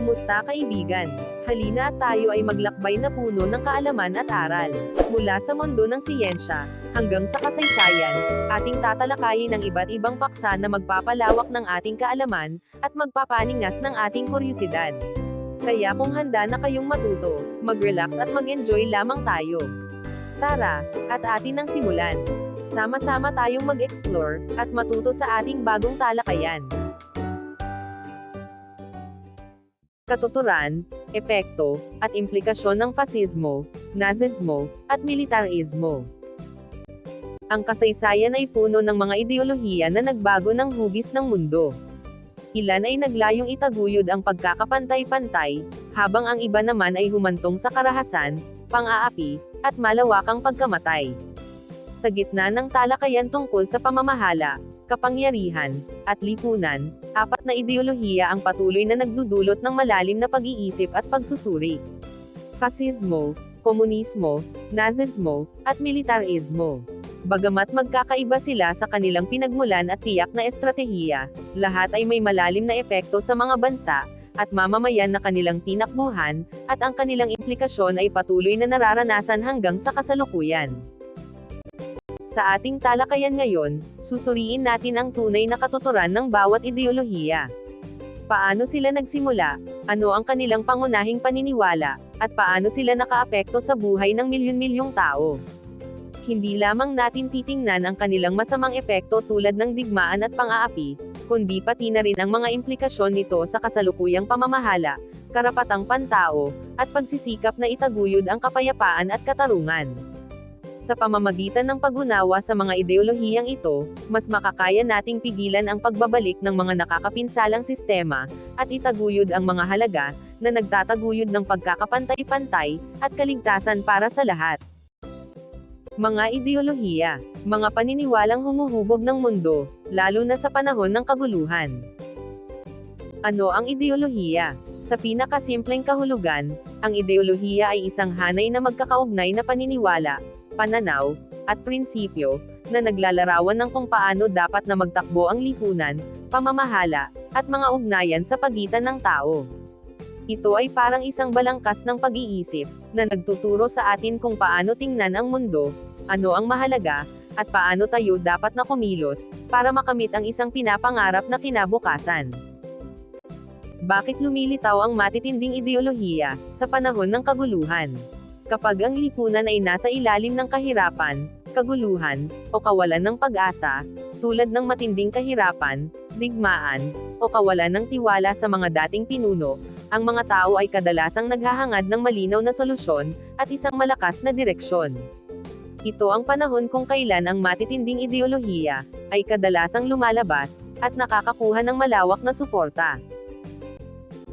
Kumusta kaibigan? Halina at tayo ay maglakbay na puno ng kaalaman at aral. Mula sa mundo ng siyensya, hanggang sa kasaysayan, ating tatalakayin ang iba't ibang paksa na magpapalawak ng ating kaalaman, at magpapaningas ng ating kuryosidad. Kaya kung handa na kayong matuto, mag-relax at mag-enjoy lamang tayo. Tara, at atin nang simulan. Sama-sama tayong mag-explore, at matuto sa ating bagong talakayan. Katuturan, epekto, at implikasyon ng fascismo, Nazismo, at militarismo. Ang kasaysayan ay puno ng mga ideolohiya na nagbago ng hugis ng mundo. Ilan ay naglayong itaguyod ang pagkakapantay-pantay, habang ang iba naman ay humantong sa karahasan, pang-aapi, at malawakang pagkamatay. Sa gitna ng talakayan tungkol sa pamamahala, kapangyarihan, at lipunan, apat na ideolohiya ang patuloy na nagdudulot ng malalim na pag-iisip at pagsusuri. Fascismo, komunismo, Nazismo, at militarismo. Bagamat magkakaiba sila sa kanilang pinagmulan at tiyak na estratehiya, lahat ay may malalim na epekto sa mga bansa, at mamamayan na kanilang tinakbuhan, at ang kanilang implikasyon ay patuloy na nararanasan hanggang sa kasalukuyan. Sa ating talakayan ngayon, susuriin natin ang tunay na katuturan ng bawat ideolohiya. Paano sila nagsimula, ano ang kanilang pangunahing paniniwala, at paano sila nakaapekto sa buhay ng milyon-milyong tao. Hindi lamang natin titingnan ang kanilang masamang epekto tulad ng digmaan at pang-aapi, kundi pati na rin ang mga implikasyon nito sa kasalukuyang pamamahala, karapatang pantao, at pagsisikap na itaguyod ang kapayapaan at katarungan. Sa pamamagitan ng pag-unawa sa mga ideolohiyang ito, mas makakaya nating pigilan ang pagbabalik ng mga nakakapinsalang sistema, at itaguyod ang mga halaga, na nagtataguyod ng pagkakapantay-pantay, at kaligtasan para sa lahat. Mga ideolohiya, mga paniniwalang humuhubog ng mundo, lalo na sa panahon ng kaguluhan. Ano ang ideolohiya? Sa pinakasimpleng kahulugan, ang ideolohiya ay isang hanay na magkakaugnay na paniniwala, pananaw, at prinsipyo, na naglalarawan ng kung paano dapat na magtakbo ang lipunan, pamamahala, at mga ugnayan sa pagitan ng tao. Ito ay parang isang balangkas ng pag-iisip, na nagtuturo sa atin kung paano tingnan ang mundo, ano ang mahalaga, at paano tayo dapat na kumilos, para makamit ang isang pinapangarap na kinabukasan. Bakit lumilitaw ang matitinding ideolohiya, sa panahon ng kaguluhan? Kapag ang lipunan ay nasa ilalim ng kahirapan, kaguluhan, o kawalan ng pag-asa, tulad ng matinding kahirapan, digmaan, o kawalan ng tiwala sa mga dating pinuno, ang mga tao ay kadalasang naghahangad ng malinaw na solusyon, at isang malakas na direksyon. Ito ang panahon kung kailan ang matitinding ideolohiya, ay kadalasang lumalabas, at nakakakuha ng malawak na suporta.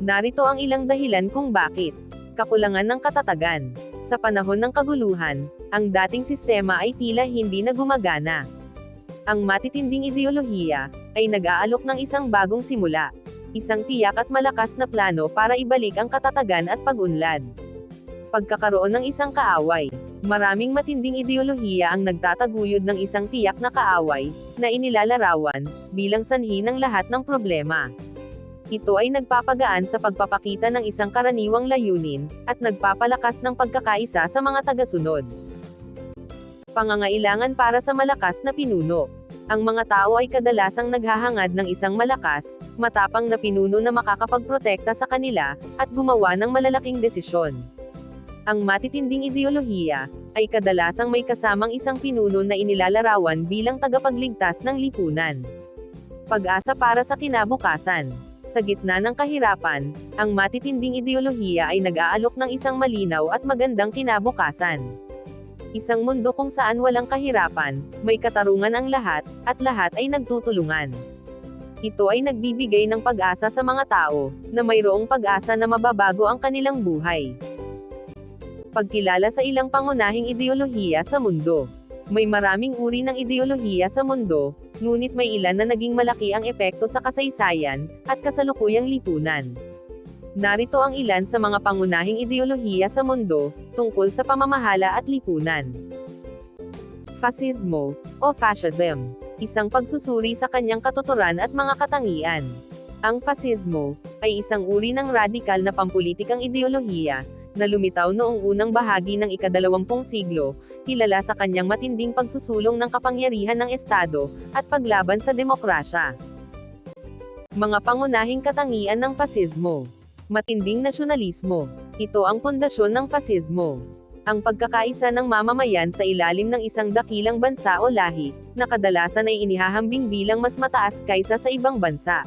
Narito ang ilang dahilan kung bakit. Kakulangan ng katatagan. Sa panahon ng kaguluhan, ang dating sistema ay tila hindi na gumagana. Ang matitinding ideolohiya, ay nag-aalok ng isang bagong simula. Isang tiyak at malakas na plano para ibalik ang katatagan at pag-unlad. Pagkakaroon ng isang kaaway. Maraming matinding ideolohiya ang nagtataguyod ng isang tiyak na kaaway, na inilalarawan, bilang sanhi ng lahat ng problema. Ito ay nagpapagaan sa pagpapakita ng isang karaniwang layunin, at nagpapalakas ng pagkakaisa sa mga tagasunod. Pangangailangan para sa malakas na pinuno. Ang mga tao ay kadalasang naghahangad ng isang malakas, matapang na pinuno na makakapagprotekta sa kanila, at gumawa ng malalaking desisyon. Ang matitinding ideolohiya, ay kadalasang may kasamang isang pinuno na inilalarawan bilang tagapagligtas ng lipunan. Pag-asa para sa kinabukasan. Sa gitna ng kahirapan, ang matitinding ideolohiya ay nag-aalok ng isang malinaw at magandang kinabukasan. Isang mundo kung saan walang kahirapan, may katarungan ang lahat, at lahat ay nagtutulungan. Ito ay nagbibigay ng pag-asa sa mga tao, na mayroong pag-asa na mababago ang kanilang buhay. Pagkilala sa ilang pangunahing ideolohiya sa mundo. May maraming uri ng ideolohiya sa mundo, ngunit may ilan na naging malaki ang epekto sa kasaysayan, at kasalukuyang lipunan. Narito ang ilan sa mga pangunahing ideolohiya sa mundo, tungkol sa pamamahala at lipunan. Fascismo, o fascism. Isang pagsusuri sa kanyang katuturan at mga katangian. Ang fasismo ay isang uri ng radikal na pampulitikang ideolohiya na lumitaw noong unang bahagi ng ika-20 siglo, kilala sa kanyang matinding pagsusulong ng kapangyarihan ng Estado at paglaban sa demokrasya. Mga pangunahing katangian ng fasismo. Matinding nasyonalismo. Ito ang pundasyon ng fasismo. Ang pagkakaisa ng mamamayan sa ilalim ng isang dakilang bansa o lahi, na kadalasan ay inihahambing bilang mas mataas kaysa sa ibang bansa.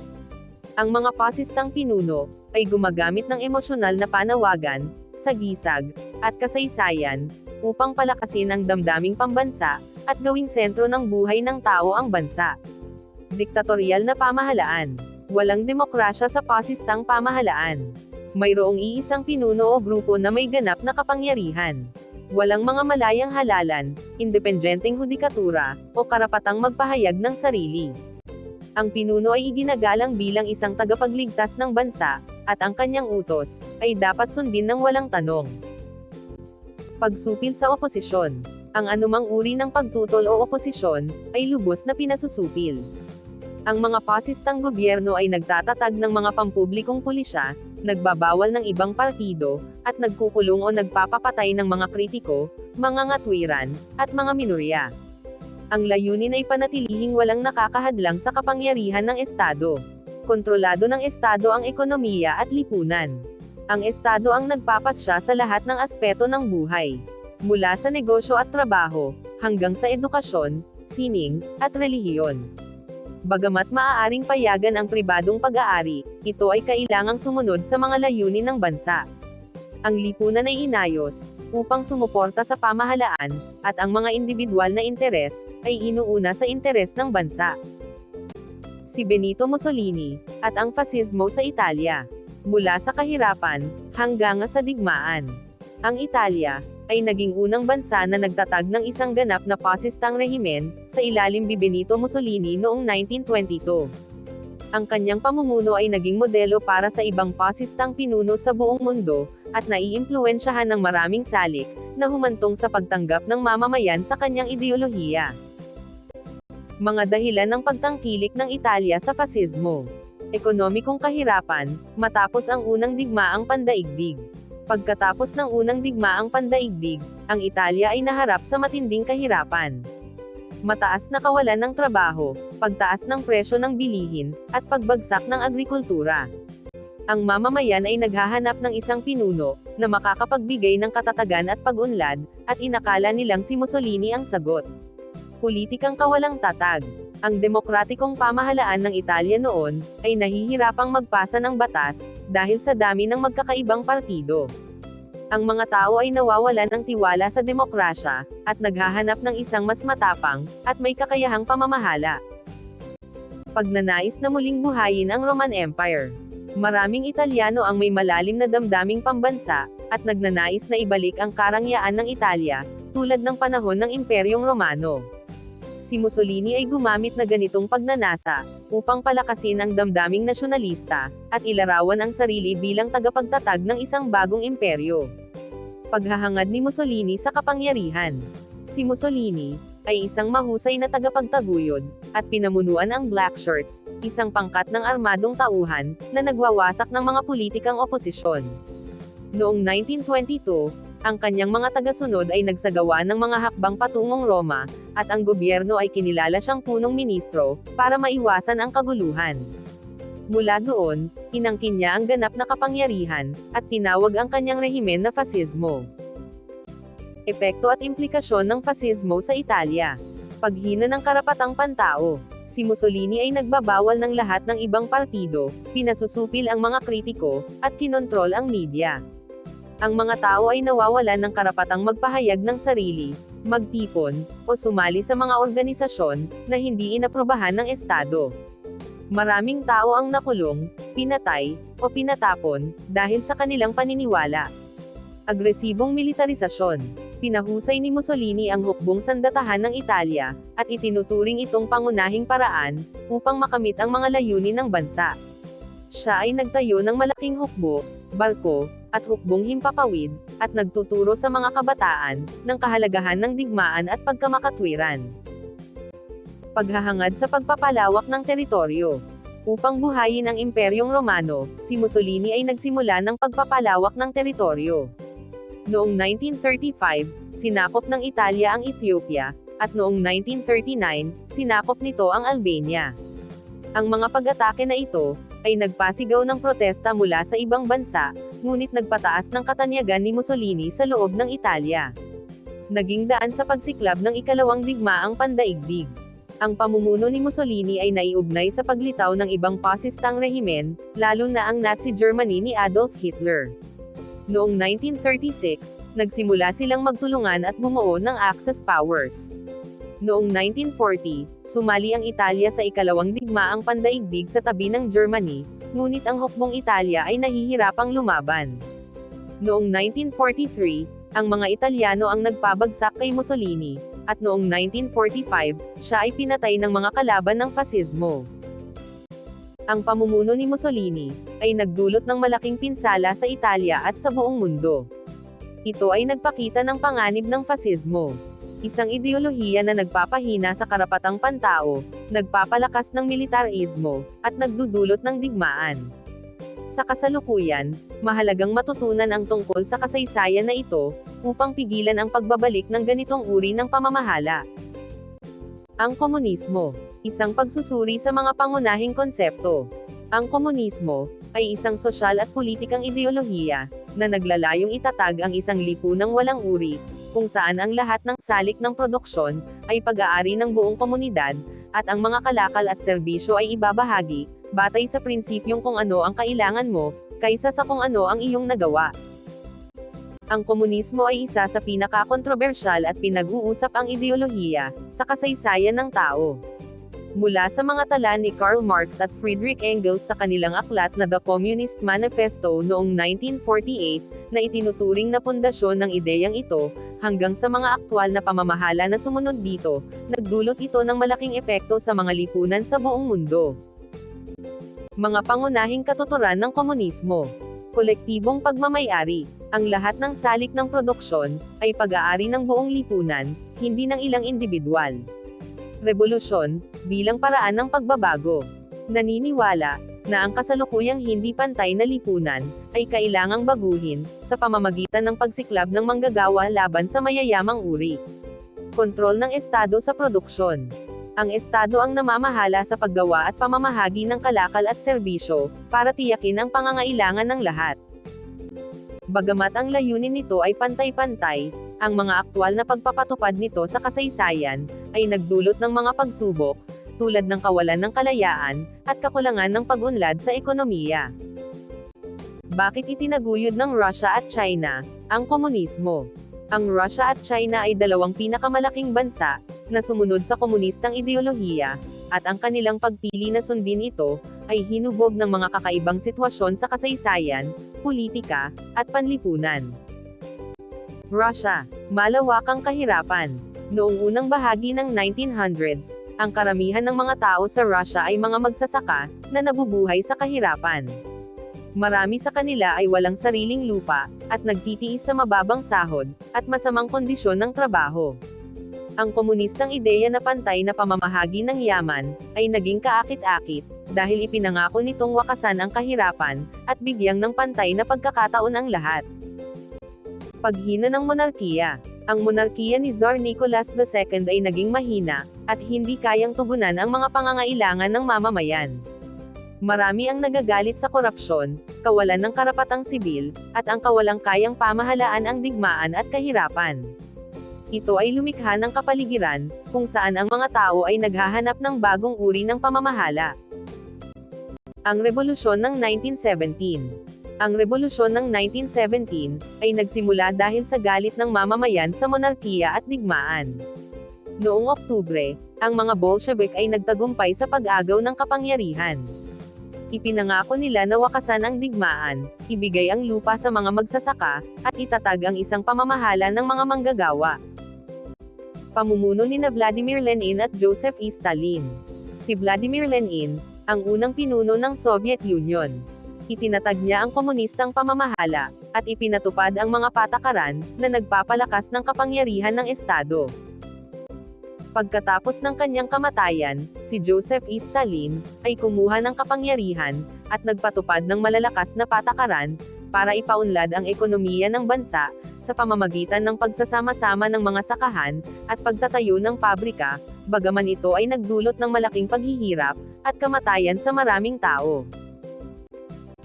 Ang mga pasistang pinuno ay gumagamit ng emosyonal na panawagan, sagisag, at kasaysayan upang palakasin ang damdaming pambansa at gawing sentro ng buhay ng tao ang bansa. Diktatorial na pamahalaan. Walang demokrasya sa pasistang pamahalaan. Mayroong iisang pinuno o grupo na may ganap na kapangyarihan. Walang mga malayang halalan, independenteng hudikatura, o karapatang magpahayag ng sarili. Ang pinuno ay iginagalang bilang isang tagapagligtas ng bansa, at ang kanyang utos ay dapat sundin ng walang tanong. Pagsupil sa oposisyon. Ang anumang uri ng pagtutol o oposisyon ay lubos na pinasusupil. Ang mga pasistang gobyerno ay nagtatatag ng mga pampublikong pulisya, nagbabawal ng ibang partido, at nagkukulong o nagpapapatay ng mga kritiko, mga ngatwiran, at mga minorya. Ang layunin ay panatilihing walang nakakahadlang sa kapangyarihan ng Estado. Kontrolado ng Estado ang ekonomiya at lipunan. Ang Estado ang nagpapasya sa lahat ng aspeto ng buhay. Mula sa negosyo at trabaho, hanggang sa edukasyon, sining, at relihiyon. Bagamat maaaring payagan ang pribadong pag-aari, ito ay kailangang sumunod sa mga layunin ng bansa. Ang lipunan ay inayos, upang sumuporta sa pamahalaan, at ang mga individual na interes, ay inuuna sa interes ng bansa. Si Benito Mussolini, at ang fasismo sa Italia. Mula sa kahirapan, hanggang sa digmaan. Ang Italia, ay naging unang bansa na nagtatag ng isang ganap na pasistang rehimen, sa ilalim ni Benito Mussolini noong 1922. Ang kanyang pamumuno ay naging modelo para sa ibang pasistang pinuno sa buong mundo, at naiimpluwensyahan ng maraming salik, na humantong sa pagtanggap ng mamamayan sa kanyang ideolohiya. Mga dahilan ng pagtangkilik ng Italia sa fasismo. Ekonomikong kahirapan, matapos ang unang digmaang pandaigdig. Pagkatapos ng unang digmaang pandaigdig, ang Italia ay naharap sa matinding kahirapan. Mataas na kawalan ng trabaho, pagtaas ng presyo ng bilihin, at pagbagsak ng agrikultura. Ang mamamayan ay naghahanap ng isang pinuno, na makakapagbigay ng katatagan at pag-unlad, at inakala nilang si Mussolini ang sagot. Politikang kawalang tatag. Ang demokratikong pamahalaan ng Italia noon, ay nahihirapang magpasa ng batas, dahil sa dami ng magkakaibang partido. Ang mga tao ay nawawalan ng tiwala sa demokrasya, at naghahanap ng isang mas matapang, at may kakayahang pamamahala. Pagnanais na muling buhayin ang Roman Empire. Maraming Italyano ang may malalim na damdaming pambansa, at nagnanais na ibalik ang karangyaan ng Italia, tulad ng panahon ng Imperyong Romano. Si Mussolini ay gumamit na ganitong pagnanasa, upang palakasin ang damdaming nasyonalista, at ilarawan ang sarili bilang tagapagtatag ng isang bagong imperyo. Paghahangad ni Mussolini sa kapangyarihan. Si Mussolini, ay isang mahusay na tagapagtaguyod, at pinamunuan ang Black Shirts, isang pangkat ng armadong tauhan, na nagwawasak ng mga politikang oposisyon. Noong 1922, ang kanyang mga tagasunod ay nagsagawa ng mga hakbang patungong Roma, at ang gobyerno ay kinilala siyang punong ministro, para maiwasan ang kaguluhan. Mula doon, inangkin niya ang ganap na kapangyarihan, at tinawag ang kanyang rehimen na fasismo. Epekto at implikasyon ng fasismo sa Italia. Paghina ng karapatang pantao. Si Mussolini ay nagbabawal ng lahat ng ibang partido, pinasusupil ang mga kritiko, at kinontrol ang media. Ang mga tao ay nawawalan ng karapatang magpahayag ng sarili, magtipon, o sumali sa mga organisasyon, na hindi inaprubahan ng Estado. Maraming tao ang nakulong, pinatay, o pinatapon, dahil sa kanilang paniniwala. Agresibong militarisasyon. Pinahusay ni Mussolini ang hukbong sandatahan ng Italia, at itinuturing itong pangunahing paraan, upang makamit ang mga layunin ng bansa. Siya ay nagtayo ng malaking hukbo, barko, at hukbong himpapawid, at nagtuturo sa mga kabataan, ng kahalagahan ng digmaan at pagkamakatwiran. Paghahangad sa pagpapalawak ng teritoryo. Upang buhayin ang Imperyong Romano, si Mussolini ay nagsimula ng pagpapalawak ng teritoryo. Noong 1935, sinakop ng Italia ang Ethiopia, at noong 1939, sinakop nito ang Albania. Ang mga pag-atake na ito, ay nagpasigaw ng protesta mula sa ibang bansa, ngunit nagpataas ng katanyagan ni Mussolini sa loob ng Italia. Naging daan sa pagsiklab ng ikalawang digmaang pandaigdig. Ang pamumuno ni Mussolini ay naiugnay sa paglitaw ng ibang pasistang rehimen, lalo na ang Nazi Germany ni Adolf Hitler. Noong 1936, nagsimula silang magtulungan at bumuo ng Axis powers. Noong 1940, sumali ang Italia sa ikalawang digmaang pandaigdig sa tabi ng Germany, ngunit ang hukbong Italia ay nahihirapang lumaban. Noong 1943, ang mga Italyano ang nagpabagsak kay Mussolini, at noong 1945, siya ay pinatay ng mga kalaban ng fasismo. Ang pamumuno ni Mussolini, ay nagdulot ng malaking pinsala sa Italia at sa buong mundo. Ito ay nagpakita ng panganib ng fasismo. Isang ideolohiya na nagpapahina sa karapatang pantao, nagpapalakas ng militarismo, at nagdudulot ng digmaan. Sa kasalukuyan, mahalagang matutunan ang tungkol sa kasaysayan na ito, upang pigilan ang pagbabalik ng ganitong uri ng pamamahala. Ang komunismo, isang pagsusuri sa mga pangunahing konsepto. Ang komunismo, ay isang sosyal at politikang ideolohiya, na naglalayong itatag ang isang lipunang walang uri, kung saan ang lahat ng salik ng produksyon, ay pag-aari ng buong komunidad, at ang mga kalakal at serbisyo ay ibabahagi, batay sa prinsipyong kung ano ang kailangan mo, kaysa sa kung ano ang iyong nagawa. Ang komunismo ay isa sa pinakakontrobersyal at pinag-uusap ang ideolohiya, sa kasaysayan ng tao. Mula sa mga tala ni Karl Marx at Friedrich Engels sa kanilang aklat na The Communist Manifesto noong 1948, na itinuturing na pundasyon ng ideyang ito, hanggang sa mga aktwal na pamamahala na sumunod dito, nagdulot ito ng malaking epekto sa mga lipunan sa buong mundo. Mga pangunahing katuturan ng komunismo. Kolektibong pagmamay-ari. Ang lahat ng salik ng produksyon, ay pag-aari ng buong lipunan, hindi ng ilang individual. Revolusyon, bilang paraan ng pagbabago. Naniniwala, na ang kasalukuyang hindi pantay na lipunan, ay kailangang baguhin, sa pamamagitan ng pagsiklab ng manggagawa laban sa mayayamang uri. Kontrol ng Estado sa produksyon. Ang Estado ang namamahala sa paggawa at pamamahagi ng kalakal at serbisyo, para tiyakin ang pangangailangan ng lahat. Bagamat ang layunin nito ay pantay-pantay, ang mga aktwal na pagpapatupad nito sa kasaysayan, ay nagdulot ng mga pagsubok, tulad ng kawalan ng kalayaan, at kakulangan ng pag-unlad sa ekonomiya. Bakit itinaguyod ng Russia at China ang komunismo? Ang Russia at China ay dalawang pinakamalaking bansa, na sumunod sa komunistang ideolohiya, at ang kanilang pagpili na sundin ito, ay hinubog ng mga kakaibang sitwasyon sa kasaysayan, politika, at panlipunan. Russia, malawakang kahirapan. Noong unang bahagi ng 1900s, ang karamihan ng mga tao sa Russia ay mga magsasaka, na nabubuhay sa kahirapan. Marami sa kanila ay walang sariling lupa, at nagtitiis sa mababang sahod, at masamang kondisyon ng trabaho. Ang komunistang ideya na pantay na pamamahagi ng yaman, ay naging kaakit-akit, dahil ipinangako nitong wakasan ang kahirapan, at bigyang ng pantay na pagkakataon ang lahat. Paghina ng monarkiya. Ang monarkiya ni Tsar Nicholas II ay naging mahina, at hindi kayang tugunan ang mga pangangailangan ng mamamayan. Marami ang nagagalit sa korupsyon, kawalan ng karapatang sibil, at ang kawalang kayang pamahalaan ang digmaan at kahirapan. Ito ay lumikha ng kapaligiran, kung saan ang mga tao ay naghahanap ng bagong uri ng pamamahala. Ang Revolusyon ng 1917. Ang Revolusyon ng 1917, ay nagsimula dahil sa galit ng mamamayan sa monarkiya at digmaan. Noong Oktubre, ang mga Bolshevik ay nagtagumpay sa pag-agaw ng kapangyarihan. Ipinangako nila na wakasan ang digmaan, ibigay ang lupa sa mga magsasaka, at itatag ang isang pamamahala ng mga manggagawa. Pamumuno ni Vladimir Lenin at Joseph E. Stalin. Si Vladimir Lenin, ang unang pinuno ng Soviet Union. Itinatag niya ang komunistang pamamahala, at ipinatupad ang mga patakaran, na nagpapalakas ng kapangyarihan ng Estado. Pagkatapos ng kanyang kamatayan, si Joseph E. Stalin ay kumuha ng kapangyarihan at nagpatupad ng malalakas na patakaran para ipaunlad ang ekonomiya ng bansa sa pamamagitan ng pagsasama-sama ng mga sakahan at pagtatayo ng pabrika, bagaman ito ay nagdulot ng malaking paghihirap at kamatayan sa maraming tao.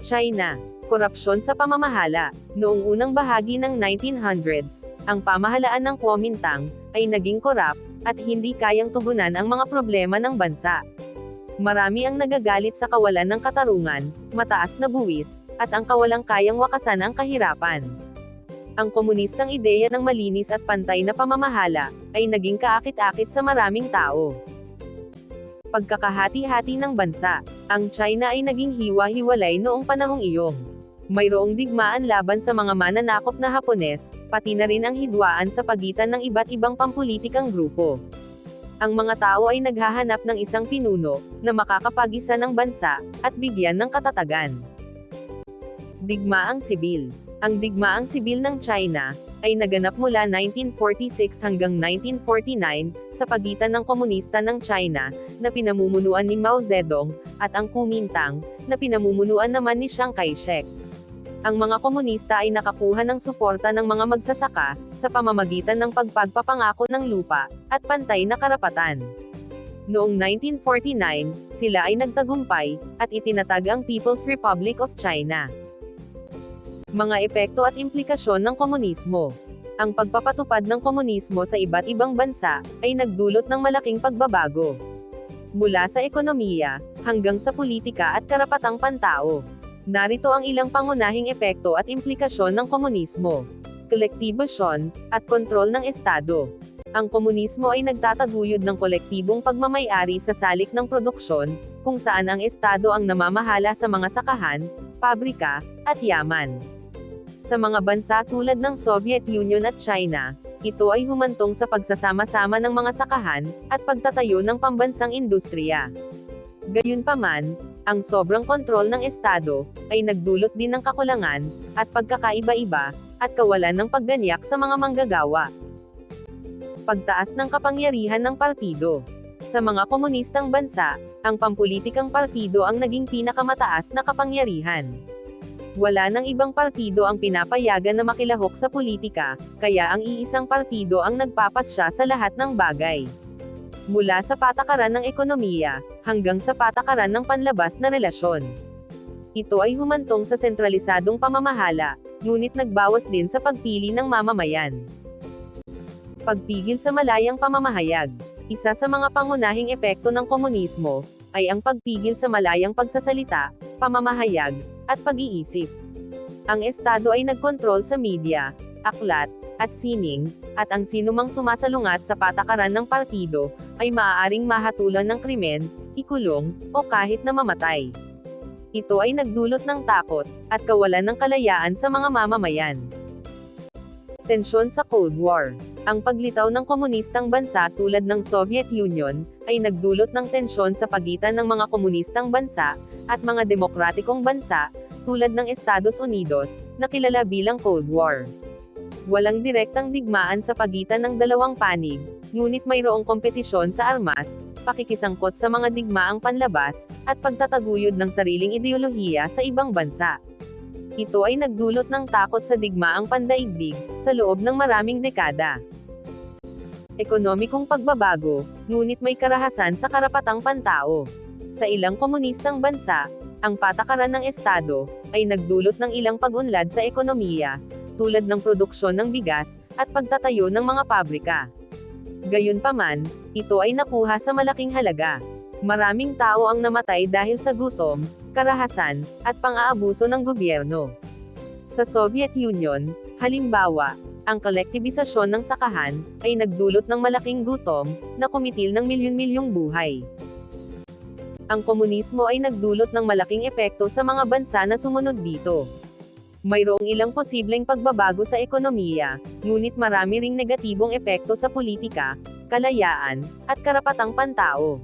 China. Korupsyon sa pamamahala. Noong unang bahagi ng 1900s, ang pamahalaan ng Kuomintang ay naging korap at hindi kayang tugunan ang mga problema ng bansa. Marami ang nagagalit sa kawalan ng katarungan, mataas na buwis, at ang kawalang kayang wakasan ang kahirapan. Ang komunistang ideya ng malinis at pantay na pamamahala ay naging kaakit-akit sa maraming tao. Pagkakahati-hati ng bansa. Ang China ay naging hiwa-hiwalay noong panahong iyong. Mayroong digmaan laban sa mga mananakop na Hapones, pati na rin ang hidwaan sa pagitan ng iba't ibang pampulitikang grupo. Ang mga tao ay naghahanap ng isang pinuno na makakapag-isa ng bansa at bigyan ng katatagan. Digmaang sibil. Ang digmaang sibil ng China ay naganap mula 1946 hanggang 1949 sa pagitan ng komunista ng China na pinamumunuan ni Mao Zedong at ang Kuomintang na pinamumunuan naman ni Chiang Kai-shek. Ang mga komunista ay nakakuha ng suporta ng mga magsasaka sa pamamagitan ng pagpapangako ng lupa at pantay na karapatan. Noong 1949, sila ay nagtagumpay at itinatag ang People's Republic of China. Mga epekto at implikasyon ng komunismo. Ang pagpapatupad ng komunismo sa iba't ibang bansa ay nagdulot ng malaking pagbabago. Mula sa ekonomiya hanggang sa politika at karapatang pantao. Narito ang ilang pangunahing epekto at implikasyon ng komunismo. Kolektibasyon at kontrol ng Estado. Ang komunismo ay nagtataguyod ng kolektibong pagmamay-ari sa salik ng produksyon, kung saan ang Estado ang namamahala sa mga sakahan, pabrika, at yaman. Sa mga bansa tulad ng Soviet Union at China, ito ay humantong sa pagsasama-sama ng mga sakahan at pagtatayo ng pambansang industriya. Gayunpaman, ang sobrang kontrol ng Estado ay nagdulot din ng kakulangan at pagkakaiba-iba at kawalan ng pagganyak sa mga manggagawa. Pagtaas ng kapangyarihan ng partido. Sa mga komunistang bansa, ang pampulitikang partido ang naging pinakamataas na kapangyarihan. Wala nang ibang partido ang pinapayagan na makilahok sa politika, kaya ang iisang partido ang nagpapasya sa lahat ng bagay. Mula sa patakaran ng ekonomiya, hanggang sa patakaran ng panlabas na relasyon. Ito ay humantong sa sentralisadong pamamahala, ngunit nagbawas din sa pagpili ng mamamayan. Pagpigil sa malayang pamamahayag. Isa sa mga pangunahing epekto ng komunismo, ay ang pagpigil sa malayang pagsasalita, pamamahayag, at pag-iisip. Ang Estado ay nagkontrol sa media, aklat, at sining, at ang sinumang sumasalungat sa patakaran ng partido, ay maaaring mahatulan ng krimen, ikulong, o kahit na mamatay. Ito ay nagdulot ng takot, at kawalan ng kalayaan sa mga mamamayan. Tensyon sa Cold War. Ang paglitaw ng komunistang bansa tulad ng Soviet Union, ay nagdulot ng tensyon sa pagitan ng mga komunistang bansa, at mga demokratikong bansa, tulad ng Estados Unidos, na kilala bilang Cold War. Walang direktang digmaan sa pagitan ng dalawang panig, ngunit mayroong kompetisyon sa armas, pakikisangkot sa mga digmaang panlabas, at pagtataguyod ng sariling ideolohiya sa ibang bansa. Ito ay nagdulot ng takot sa digmaang pandaigdig, sa loob ng maraming dekada. Ekonomikong pagbabago, ngunit may karahasan sa karapatang pantao. Sa ilang komunistang bansa, ang patakaran ng Estado, ay nagdulot ng ilang pag-unlad sa ekonomiya, tulad ng produksyon ng bigas, at pagtatayo ng mga pabrika. Gayunpaman, ito ay nakuha sa malaking halaga. Maraming tao ang namatay dahil sa gutom, karahasan, at pang-aabuso ng gobyerno. Sa Soviet Union, halimbawa, ang kolektibisasyon ng sakahan, ay nagdulot ng malaking gutom, na kumitil ng milyon-milyong buhay. Ang komunismo ay nagdulot ng malaking epekto sa mga bansa na sumunod dito. Mayroong ilang posibleng pagbabago sa ekonomiya, ngunit marami ring negatibong epekto sa politika, kalayaan, at karapatang pantao.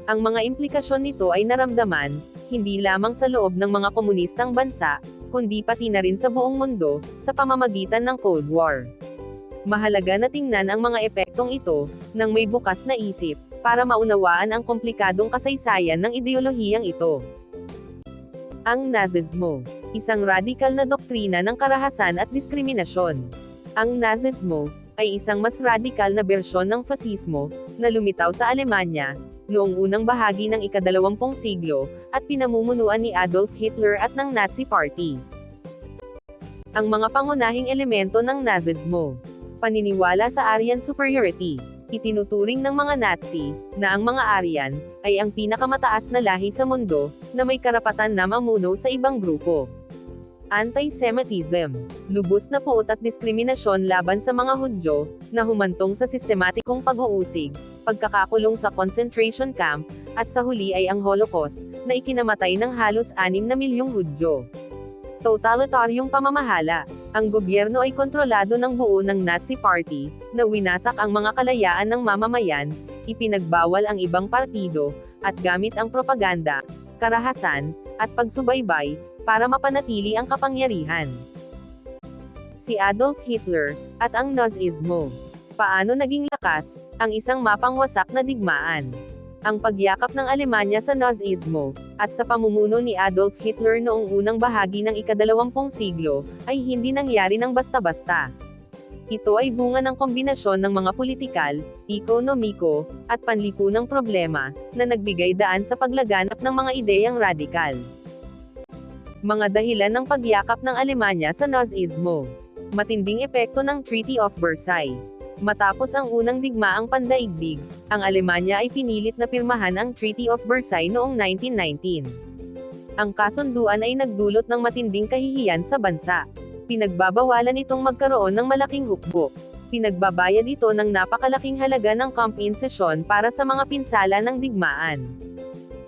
Ang mga implikasyon nito ay naramdaman, hindi lamang sa loob ng mga komunistang bansa, kundi pati na rin sa buong mundo, sa pamamagitan ng Cold War. Mahalaga na tingnan ang mga epektong ito, ng may bukas na isip, para maunawaan ang komplikadong kasaysayan ng ideolohiyang ito. Ang Nazismo, isang radikal na doktrina ng karahasan at diskriminasyon. Ang Nazismo ay isang mas radikal na bersyon ng fasismo na lumitaw sa Alemanya noong unang bahagi ng ika-20 siglo at pinamumunuan ni Adolf Hitler at ng Nazi Party. Ang mga pangunahing elemento ng Nazismo: paniniwala sa Aryan superiority. Itinuturing ng mga Nazi na ang mga Aryan ay ang pinakamataas na lahi sa mundo na may karapatan na mamuno sa ibang grupo. Anti-Semitism, lubos na puot at diskriminasyon laban sa mga Hudyo na humantong sa sistematikong pag-uusig, pagkakakulong sa concentration camp, at sa huli ay ang Holocaust na ikinamatay ng halos 6 na milyong Hudyo. Totalitaryong pamamahala. Ang gobyerno ay kontrolado ng buo ng Nazi Party, na winasak ang mga kalayaan ng mamamayan, ipinagbawal ang ibang partido, at gamit ang propaganda, karahasan, at pagsubaybay, para mapanatili ang kapangyarihan. Si Adolf Hitler, at ang Nazismo. Paano naging lakas, ang isang mapangwasak na digmaan? Ang pagyakap ng Alemanya sa Nazismo, at sa pamumuno ni Adolf Hitler noong unang bahagi ng ika-20 siglo, ay hindi nangyari ng basta-basta. Ito ay bunga ng kombinasyon ng mga politikal, ekonomiko, at panlipunang problema, na nagbigay daan sa paglaganap ng mga ideyang radikal. Mga dahilan ng pagyakap ng Alemanya sa Nazismo. Matinding epekto ng Treaty of Versailles. Matapos ang unang digmaang pandaigdig, ang Alemanya ay pinilit na pirmahan ang Treaty of Versailles noong 1919. Ang kasunduan ay nagdulot ng matinding kahihiyan sa bansa. Pinagbabawalan itong magkaroon ng malaking hukbo. Pinagbabayad ito ng napakalaking halaga ng kompensasyon para sa mga pinsala ng digmaan.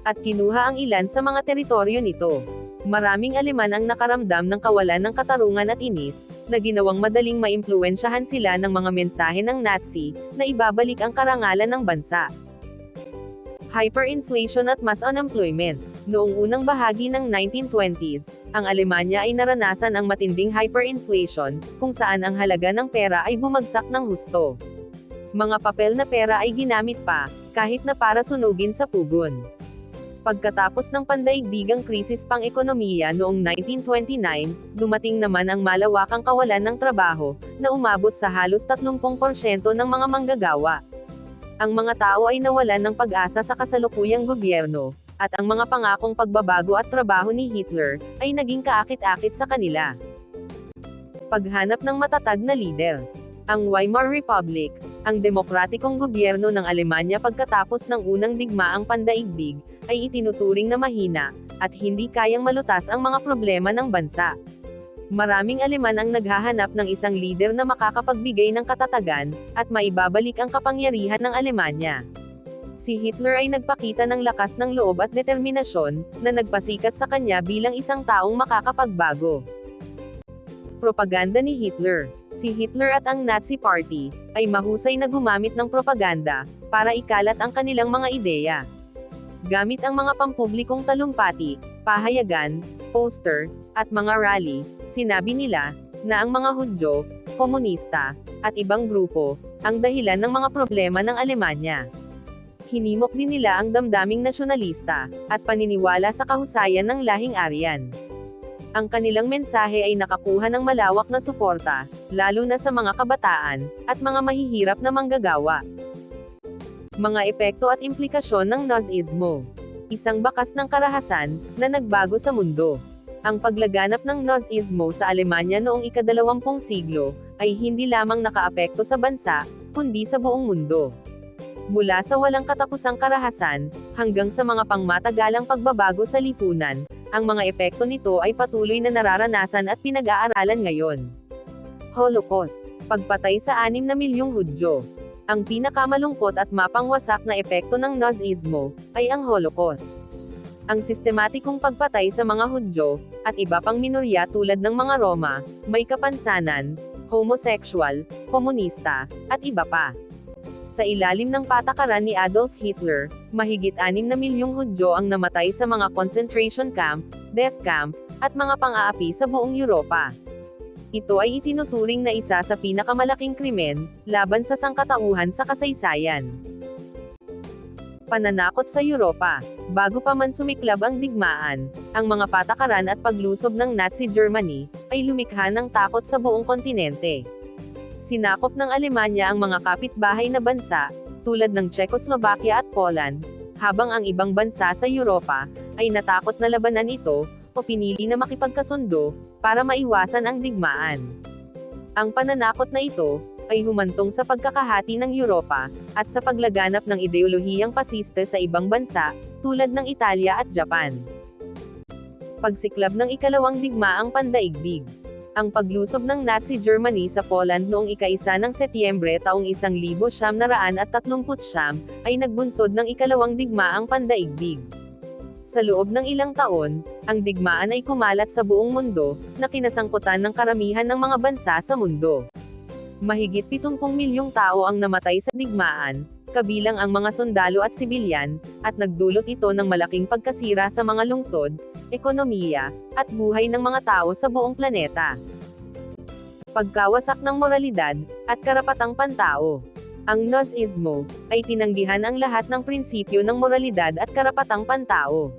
At kinuha ang ilan sa mga teritoryo nito. Maraming Aleman ang nakaramdam ng kawalan ng katarungan at inis, na ginawang madaling maimpluwensyahan sila ng mga mensahe ng Nazi, na ibabalik ang karangalan ng bansa. Hyperinflation at mass unemployment. Noong unang bahagi ng 1920s, ang Alemanya ay naranasan ang matinding hyperinflation, kung saan ang halaga ng pera ay bumagsak ng husto. Mga papel na pera ay ginamit pa, kahit na para sunugin sa pugon. Pagkatapos ng pandaigdigang krisis pang-ekonomiya noong 1929, dumating naman ang malawakang kawalan ng trabaho, na umabot sa halos 30% ng mga manggagawa. Ang mga tao ay nawalan ng pag-asa sa kasalukuyang gobyerno, at ang mga pangakong pagbabago at trabaho ni Hitler, ay naging kaakit-akit sa kanila. Paghanap ng matatag na lider. Ang Weimar Republic, ang demokratikong gobyerno ng Alemanya pagkatapos ng unang digmaang pandaigdig, ay itinuturing na mahina, at hindi kayang malutas ang mga problema ng bansa. Maraming Aleman ang naghahanap ng isang lider na makakapagbigay ng katatagan, at maibabalik ang kapangyarihan ng Alemanya. Si Hitler ay nagpakita ng lakas ng loob at determinasyon, na nagpasikat sa kanya bilang isang taong makakapagbago. Propaganda ni Hitler. Si Hitler at ang Nazi Party, ay mahusay na gumamit ng propaganda, para ikalat ang kanilang mga ideya. Gamit ang mga pampublikong talumpati, pahayagan, poster, at mga rally, sinabi nila, na ang mga Hudyo, komunista, at ibang grupo, ang dahilan ng mga problema ng Alemanya. Hinimok din nila ang damdaming nasyonalista, at paniniwala sa kahusayan ng lahing Aryan. Ang kanilang mensahe ay nakakuha ng malawak na suporta, lalo na sa mga kabataan, at mga mahihirap na manggagawa. Mga epekto at implikasyon ng Nazismo. Isang bakas ng karahasan, na nagbago sa mundo. Ang paglaganap ng Nazismo sa Alemanya noong ika-20 siglo, ay hindi lamang nakaapekto sa bansa, kundi sa buong mundo. Mula sa walang katapusang karahasan, hanggang sa mga pangmatagalang pagbabago sa lipunan, ang mga epekto nito ay patuloy na nararanasan at pinag-aaralan ngayon. Holocaust, pagpatay sa 6 na milyong Hudyo. Ang pinakamalungkot at mapangwasak na epekto ng Nazismo, ay ang Holocaust. Ang sistematikong pagpatay sa mga Hudyo, at iba pang minorya tulad ng mga Roma, may kapansanan, homosexual, komunista, at iba pa. Sa ilalim ng patakaran ni Adolf Hitler, mahigit 6 na milyong Hudyo ang namatay sa mga concentration camp, death camp, at mga pang-aapi sa buong Europa. Ito ay itinuturing na isa sa pinakamalaking krimen laban sa sangkatauhan sa kasaysayan. Pananakot sa Europa. Bago pa man sumiklab ang digmaan, ang mga patakaran at paglusob ng Nazi Germany ay lumikha ng takot sa buong kontinente. Sinakop ng Alemanya ang mga kapitbahay na bansa, tulad ng Czechoslovakia at Poland, habang ang ibang bansa sa Europa ay natakot na labanan ito o pinili na makipagkasundo para maiwasan ang digmaan. Ang pananakot na ito ay humantong sa pagkakahati ng Europa at sa paglaganap ng ideolohiyang pasiste sa ibang bansa, tulad ng Italia at Japan. Pagsiklab ng ikalawang digmaang pandaigdig. Ang paglusob ng Nazi Germany sa Poland noong ika-1 ng Setyembre taong 1939 ay nagbunsod ng ikalawang digmaang pandaigdig. Sa loob ng ilang taon, ang digmaan ay kumalat sa buong mundo, na kinasangkutan ng karamihan ng mga bansa sa mundo. Mahigit 70 milyong tao ang namatay sa digmaan, kabilang ang mga sundalo at sibilyan, at nagdulot ito ng malaking pagkasira sa mga lungsod, ekonomiya, at buhay ng mga tao sa buong planeta. Pagkawasak ng moralidad, at karapatang pantao. Ang Nazismo ay tinanggihan ang lahat ng prinsipyo ng moralidad at karapatang pantao.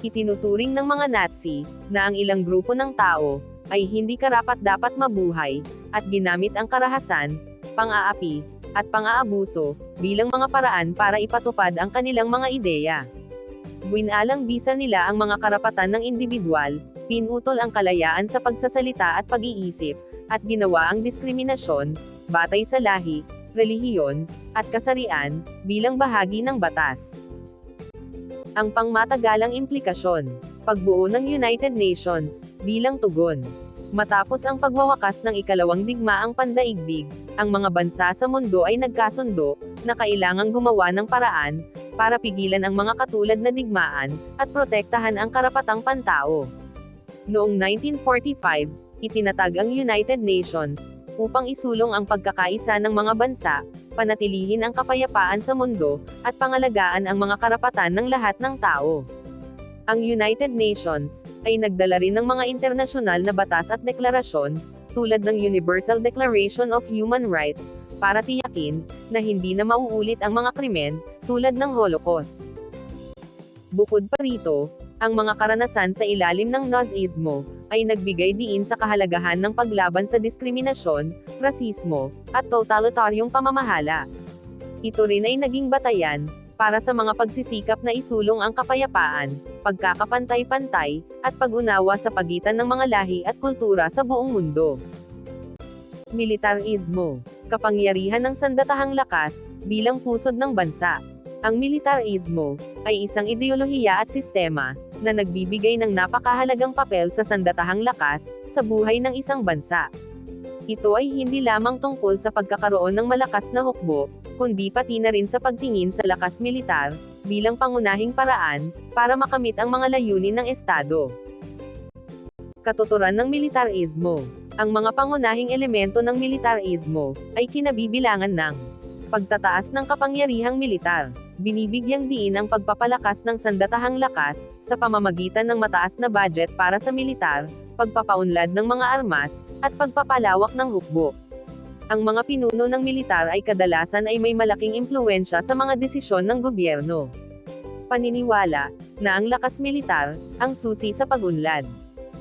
Itinuturing ng mga Nazi, na ang ilang grupo ng tao, ay hindi karapat-dapat mabuhay, at ginamit ang karahasan, pang-aapi, at pang-aabuso, bilang mga paraan para ipatupad ang kanilang mga ideya. Winaalang bisa nila ang mga karapatan ng individual, pinutol ang kalayaan sa pagsasalita at pag-iisip, at ginawa ang diskriminasyon, batay sa lahi, relihiyon, at kasarian, bilang bahagi ng batas. Ang pangmatagalang implikasyon. Pagbuo ng United Nations, bilang tugon. Matapos ang pagwawakas ng ikalawang digmaang pandaigdig, ang mga bansa sa mundo ay nagkasundo, na kailangang gumawa ng paraan, para pigilan ang mga katulad na digmaan, at protektahan ang karapatang pantao. Noong 1945, itinatag ang United Nations, upang isulong ang pagkakaisa ng mga bansa, panatilihin ang kapayapaan sa mundo, at pangalagaan ang mga karapatan ng lahat ng tao. Ang United Nations ay nagdala rin ng mga internasyonal na batas at deklarasyon, tulad ng Universal Declaration of Human Rights, para tiyakin na hindi na mauulit ang mga krimen, tulad ng Holocaust. Bukod pa rito, ang mga karanasan sa ilalim ng Nazismo ay nagbigay diin sa kahalagahan ng paglaban sa diskriminasyon, rasismo, at totalitaryong pamamahala. Ito rin ay naging batayan para sa mga pagsisikap na isulong ang kapayapaan, pagkakapantay-pantay, at pag-unawa sa pagitan ng mga lahi at kultura sa buong mundo. Militarismo. Kapangyarihan ng sandatahang lakas, bilang pusod ng bansa. Ang militarismo ay isang ideolohiya at sistema, na nagbibigay ng napakahalagang papel sa sandatahang lakas, sa buhay ng isang bansa. Ito ay hindi lamang tungkol sa pagkakaroon ng malakas na hukbo, kundi pati na rin sa pagtingin sa lakas militar, bilang pangunahing paraan, para makamit ang mga layunin ng Estado. Katuturan ng militarismo. Ang mga pangunahing elemento ng militarismo, ay kinabibilangan ng pagtataas ng kapangyarihang militar. Binibigyang diin ang pagpapalakas ng sandatahang lakas, sa pamamagitan ng mataas na budget para sa militar, pagpapaunlad ng mga armas, at pagpapalawak ng hukbo. Ang mga pinuno ng militar ay kadalasan ay may malaking impluwensya sa mga desisyon ng gobyerno. Paniniwala, na ang lakas militar, ang susi sa pag-unlad.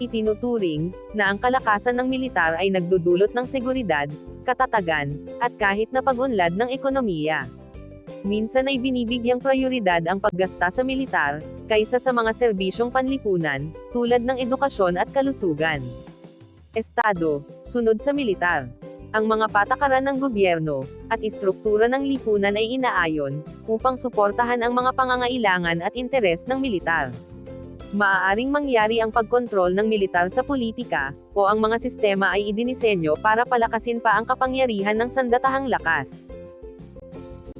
Itinuturing, na ang kalakasan ng militar ay nagdudulot ng seguridad, katatagan, at kahit na pag-unlad ng ekonomiya. Minsan ay binibigyang prioridad ang paggasta sa militar, kaysa sa mga serbisyong panlipunan, tulad ng edukasyon at kalusugan. Estado, sunod sa militar. Ang mga patakaran ng gobyerno, at istruktura ng lipunan ay inaayon, upang suportahan ang mga pangangailangan at interes ng militar. Maaaring mangyari ang pagkontrol ng militar sa politika, o ang mga sistema ay idinisenyo para palakasin pa ang kapangyarihan ng sandatahang lakas.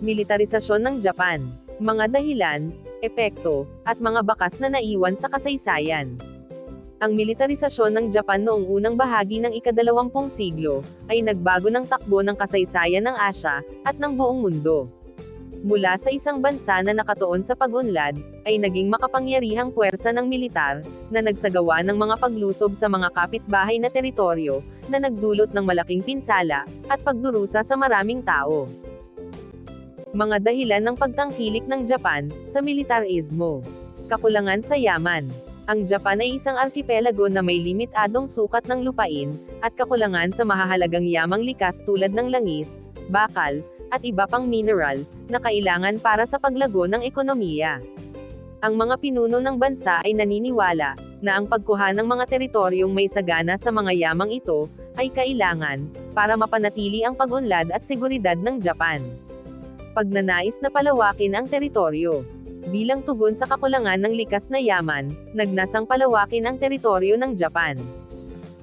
Militarisasyon ng Japan. Mga dahilan, epekto, at mga bakas na naiwan sa kasaysayan. Ang militarisasyon ng Japan noong unang bahagi ng ika-20 siglo, ay nagbago ng takbo ng kasaysayan ng Asya, at ng buong mundo. Mula sa isang bansa na nakatuon sa pag-unlad, ay naging makapangyarihang puwersa ng militar, na nagsagawa ng mga paglusob sa mga kapitbahay na teritoryo, na nagdulot ng malaking pinsala, at pagdurusa sa maraming tao. Mga dahilan ng pagtangkilik ng Japan, sa militarismo. Kakulangan sa yaman. Ang Japan ay isang arkipelago na may limitadong sukat ng lupain, at kakulangan sa mahahalagang yamang likas tulad ng langis, bakal, at iba pang mineral, na kailangan para sa paglago ng ekonomiya. Ang mga pinuno ng bansa ay naniniwala, na ang pagkuha ng mga teritoryong may sagana sa mga yamang ito, ay kailangan, para mapanatili ang pag-unlad at seguridad ng Japan. Pagnanais na palawakin ang teritoryo. Bilang tugon sa kakulangan ng likas na yaman, nagnasang palawakin ang teritoryo ng Japan.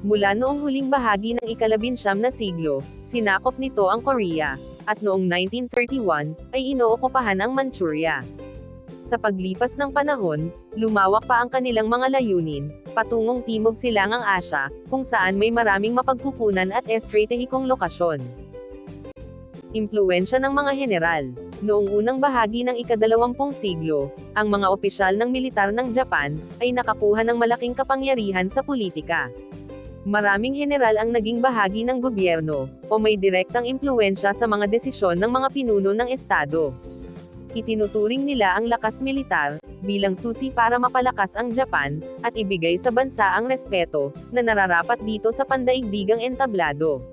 Mula noong huling bahagi ng ika-19 na siglo, sinakop nito ang Korea, at noong 1931, ay inookupahan ang Manchuria. Sa paglipas ng panahon, lumawak pa ang kanilang mga layunin, patungong Timog Silangang Asya, kung saan may maraming mapagkukunan at estratehikong lokasyon. Impluwensya ng mga general. Noong unang bahagi ng ika-20 siglo, ang mga opisyal ng militar ng Japan, ay nakakuha ng malaking kapangyarihan sa politika. Maraming general ang naging bahagi ng gobyerno, o may direktang impluwensya sa mga desisyon ng mga pinuno ng estado. Itinuturing nila ang lakas militar, bilang susi para mapalakas ang Japan, at ibigay sa bansa ang respeto, na nararapat dito sa pandaigdigang entablado.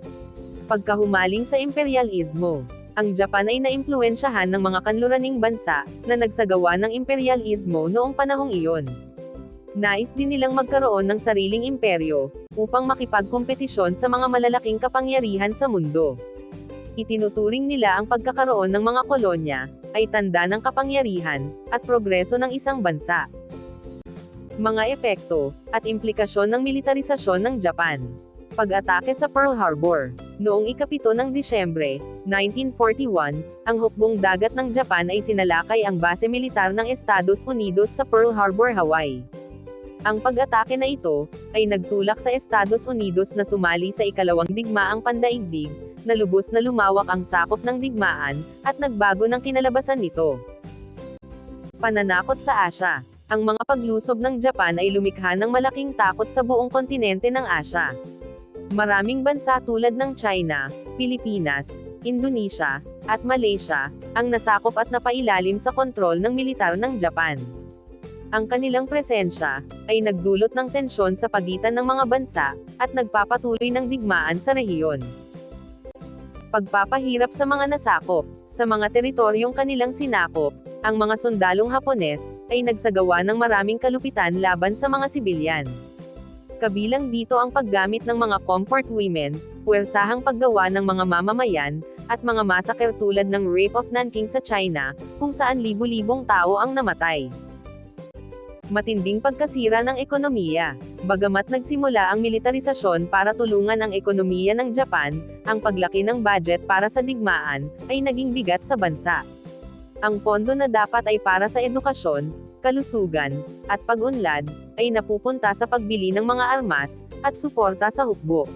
Pagkahumaling sa imperialismo. Ang Japan ay naimpluwensyahan ng mga kanluraning bansa, na nagsagawa ng imperialismo noong panahong iyon. Nais din nilang magkaroon ng sariling imperyo, upang makipagkompetisyon sa mga malalaking kapangyarihan sa mundo. Itinuturing nila ang pagkakaroon ng mga kolonya, ay tanda ng kapangyarihan, at progreso ng isang bansa. Mga epekto, at implikasyon ng militarisasyon ng Japan. Pag-atake sa Pearl Harbor. Noong ika-7 ng Disyembre, 1941, ang hukbong dagat ng Japan ay sinalakay ang base militar ng Estados Unidos sa Pearl Harbor, Hawaii. Ang pag-atake na ito, ay nagtulak sa Estados Unidos na sumali sa ikalawang digmaang pandaigdig, na lubos na lumawak ang sakop ng digmaan, at nagbago ng kinalabasan nito. Pananakot sa Asya. Ang mga paglusob ng Japan ay lumikha ng malaking takot sa buong kontinente ng Asya. Maraming bansa tulad ng China, Pilipinas, Indonesia, at Malaysia, ang nasakop at napailalim sa kontrol ng militar ng Japan. Ang kanilang presensya, ay nagdulot ng tensyon sa pagitan ng mga bansa, at nagpapatuloy ng digmaan sa rehiyon. Pagpapahirap sa mga nasakop. Sa mga teritoryong kanilang sinakop, ang mga sundalong Hapones, ay nagsagawa ng maraming kalupitan laban sa mga sibilyan. Kabilang dito ang paggamit ng mga comfort women, puwersahang paggawa ng mga mamamayan, at mga massacre tulad ng Rape of Nanking sa China, kung saan libu-libong tao ang namatay. Matinding pagkasira ng ekonomiya. Bagamat nagsimula ang militarisasyon para tulungan ang ekonomiya ng Japan, ang paglaki ng budget para sa digmaan, ay naging bigat sa bansa. Ang pondo na dapat ay para sa edukasyon, kalusugan, at pag-unlad, ay napupunta sa pagbili ng mga armas, at suporta sa hukbo.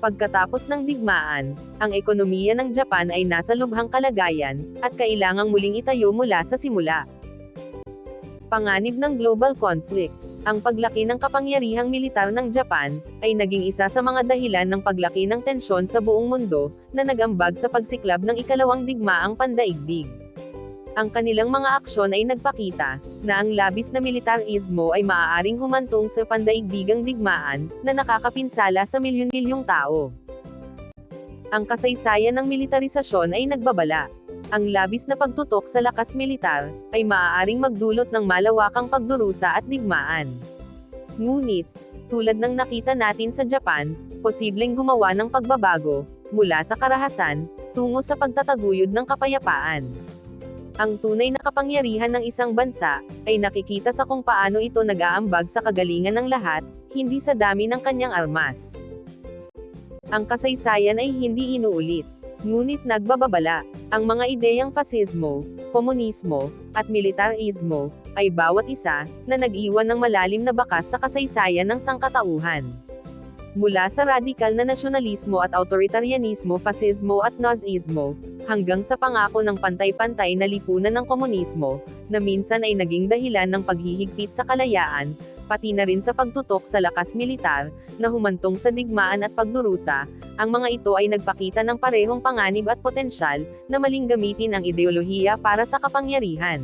Pagkatapos ng digmaan, ang ekonomiya ng Japan ay nasa lubhang kalagayan, at kailangang muling itayo mula sa simula. Panganib ng global conflict. Ang paglaki ng kapangyarihang militar ng Japan, ay naging isa sa mga dahilan ng paglaki ng tensyon sa buong mundo, na nag-ambag sa pagsiklab ng ikalawang digmaang pandaigdig. Ang kanilang mga aksyon ay nagpakita, na ang labis na militarismo ay maaaring humantong sa pandaigdigang digmaan, na nakakapinsala sa milyon-milyong tao. Ang kasaysayan ng militarisasyon ay nagbabala. Ang labis na pagtutok sa lakas militar, ay maaaring magdulot ng malawakang pagdurusa at digmaan. Ngunit, tulad ng nakita natin sa Japan, posibleng gumawa ng pagbabago, mula sa karahasan, tungo sa pagtataguyod ng kapayapaan. Ang tunay na kapangyarihan ng isang bansa, ay nakikita sa kung paano ito nag-aambag sa kagalingan ng lahat, hindi sa dami ng kanyang armas. Ang kasaysayan ay hindi inuulit, ngunit nagbababala. Ang mga ideyang fascismo, komunismo, at militarismo, ay bawat isa, na nag-iwan ng malalim na bakas sa kasaysayan ng sangkatauhan. Mula sa radikal na nasyonalismo at autoritarianismo, fascismo at Nazismo, hanggang sa pangako ng pantay-pantay na lipunan ng komunismo, na minsan ay naging dahilan ng paghihigpit sa kalayaan, pati na rin sa pagtutok sa lakas militar, na humantong sa digmaan at pagdurusa, ang mga ito ay nagpakita ng parehong panganib at potensyal, na maling gamitin ang ideolohiya para sa kapangyarihan.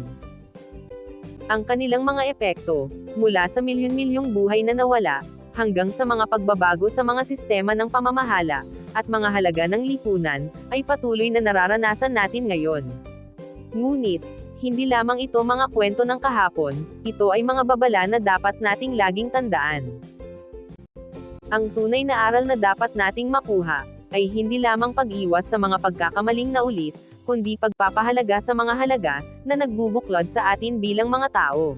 Ang kanilang mga epekto, mula sa milyon-milyong buhay na nawala, hanggang sa mga pagbabago sa mga sistema ng pamamahala, at mga halaga ng lipunan, ay patuloy na nararanasan natin ngayon. Ngunit, hindi lamang ito mga kwento ng kahapon, ito ay mga babala na dapat nating laging tandaan. Ang tunay na aral na dapat nating makuha, ay hindi lamang pag-iwas sa mga pagkakamaling na ulit, kundi pagpapahalaga sa mga halaga, na nagbubuklod sa atin bilang mga tao.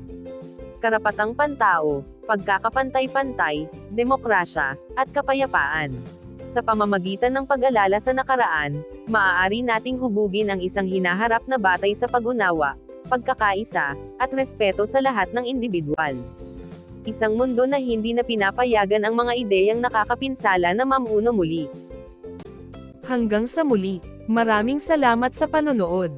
Karapatang pantao, pagkakapantay-pantay, demokrasya, at kapayapaan. Sa pamamagitan ng pag-alala sa nakaraan, maaari nating hubugin ang isang hinaharap na batay sa pag-unawa, pagkakaisa, at respeto sa lahat ng individual. Isang mundo na hindi na pinapayagan ang mga ideyang nakakapinsala na mamuno muli. Hanggang sa muli, maraming salamat sa panonood.